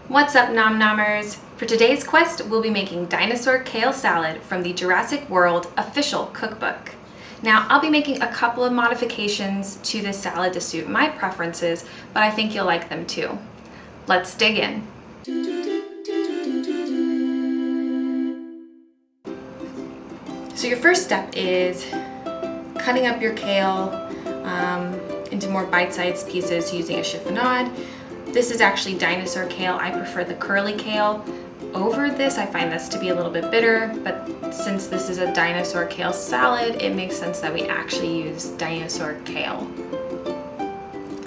What's up, nom nommers? For today's quest, we'll be making dinosaur kale salad from the Jurassic World official cookbook. Now, I'll be making a couple of modifications to this salad to suit my preferences, but I think you'll like them too. Let's dig in. So your first step is cutting up your kale into more bite-sized pieces using a chiffonade. This is actually dinosaur kale. I prefer the curly kale over this. I find this to be a little bit bitter, but since this is a dinosaur kale salad, it makes sense that we actually use dinosaur kale.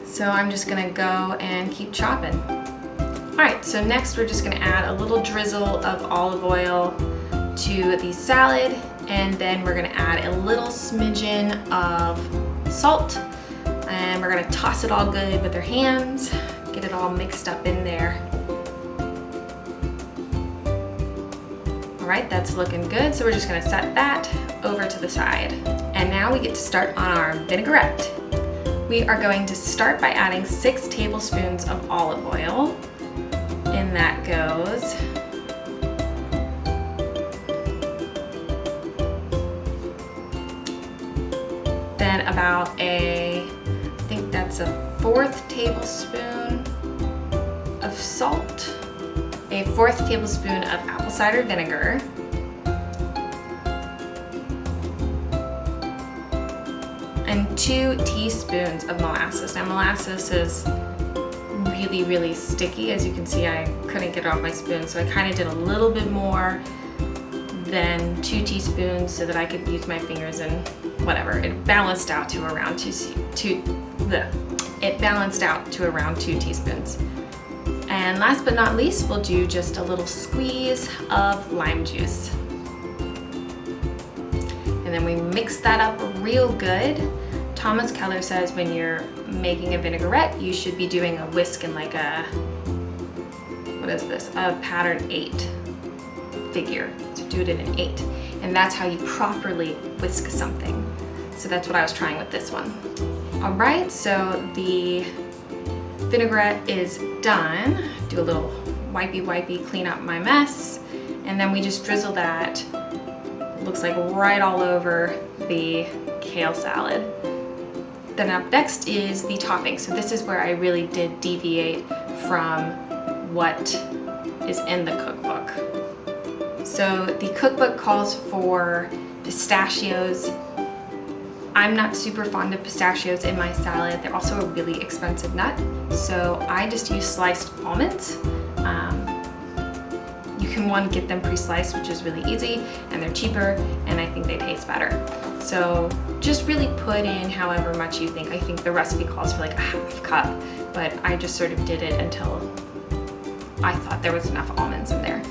So I'm just gonna go and keep chopping. All right, so next we're just gonna add a little drizzle of olive oil to the salad, and then we're gonna add a little smidgen of salt, and we're gonna toss it all good with our hands. Get it all mixed up in there. All right, that's looking good. So we're just gonna set that over to the side. And now we get to start on our vinaigrette. We are going to start by adding 6 tablespoons of olive oil. In that goes then about I think that's a 4th tablespoon of salt, a 4th tablespoon of apple cider vinegar, and 2 teaspoons of molasses. Now molasses is really sticky. As you can see, I couldn't get it off my spoon, so I kind of did a little bit more than 2 teaspoons so that I could use my fingers and whatever. It balanced out to around 2 teaspoons. And last but not least, we'll do just a little squeeze of lime juice. And then we mix that up real good. Thomas Keller says when you're making a vinaigrette, you should be doing a whisk in like a, what is this? A pattern 8 figure. So do it in an 8. And that's how you properly whisk something. So that's what I was trying with this one. All right, so the vinaigrette is done. Do a little wipey, clean up my mess. And then we just drizzle that, looks like right all over the kale salad. Then up next is the topping. So this is where I really did deviate from what is in the cookbook. So the cookbook calls for pistachios. I'm not super fond of pistachios in my salad. They're also a really expensive nut. So I just use sliced almonds. You can get them pre-sliced, which is really easy, and they're cheaper, and I think they taste better. So just really put in however much you think. I think the recipe calls for like a half cup, but I just sort of did it until I thought there was enough almonds in there.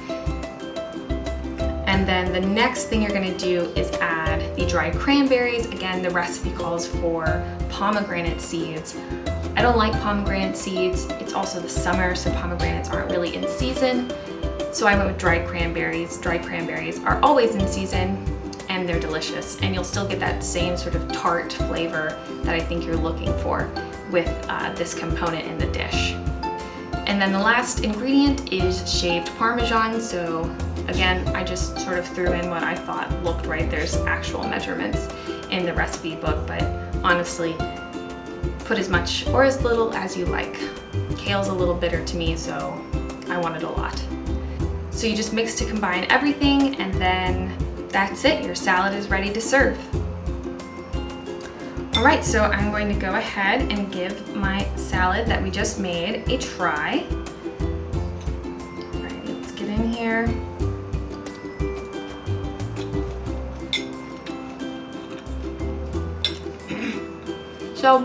And then the next thing you're gonna do is add the dried cranberries. Again, the recipe calls for pomegranate seeds. I don't like pomegranate seeds. It's also the summer, so pomegranates aren't really in season. So I went with dried cranberries. Dried cranberries are always in season, and they're delicious. And you'll still get that same sort of tart flavor that I think you're looking for with this component in the dish. And then the last ingredient is shaved Parmesan. So again, I just sort of threw in what I thought looked right. There's actual measurements in the recipe book, but honestly, put as much or as little as you like. Kale's a little bitter to me, so I wanted a lot. So you just mix to combine everything, and then that's it. Your salad is ready to serve. All right, so I'm going to go ahead and give my salad that we just made a try. All right, let's get in here. So,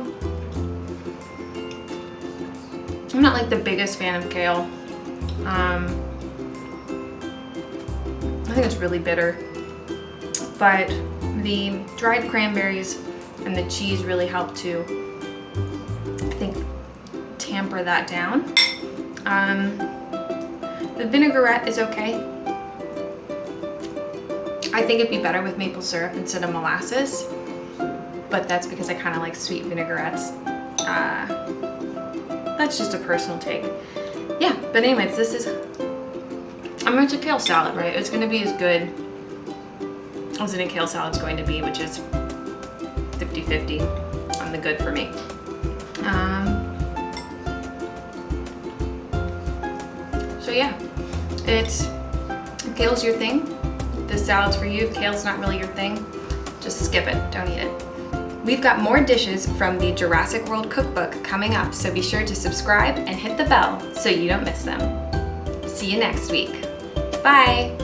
I'm not like the biggest fan of kale. I think it's really bitter, but the dried cranberries and the cheese really help to, I think, tamper that down. The vinaigrette is okay. I think it'd be better with maple syrup instead of molasses, but that's because I kind of like sweet vinaigrettes. That's just a personal take. Yeah, but anyways, this is, I mean, it's a kale salad, right? It's gonna be as good as any kale salad's going to be, which is 50-50 on the good for me. So yeah, if kale's your thing, this salad's for you. If kale's not really your thing, just skip it, don't eat it. We've got more dishes from the Jurassic World Cookbook coming up, so be sure to subscribe and hit the bell so you don't miss them. See you next week. Bye!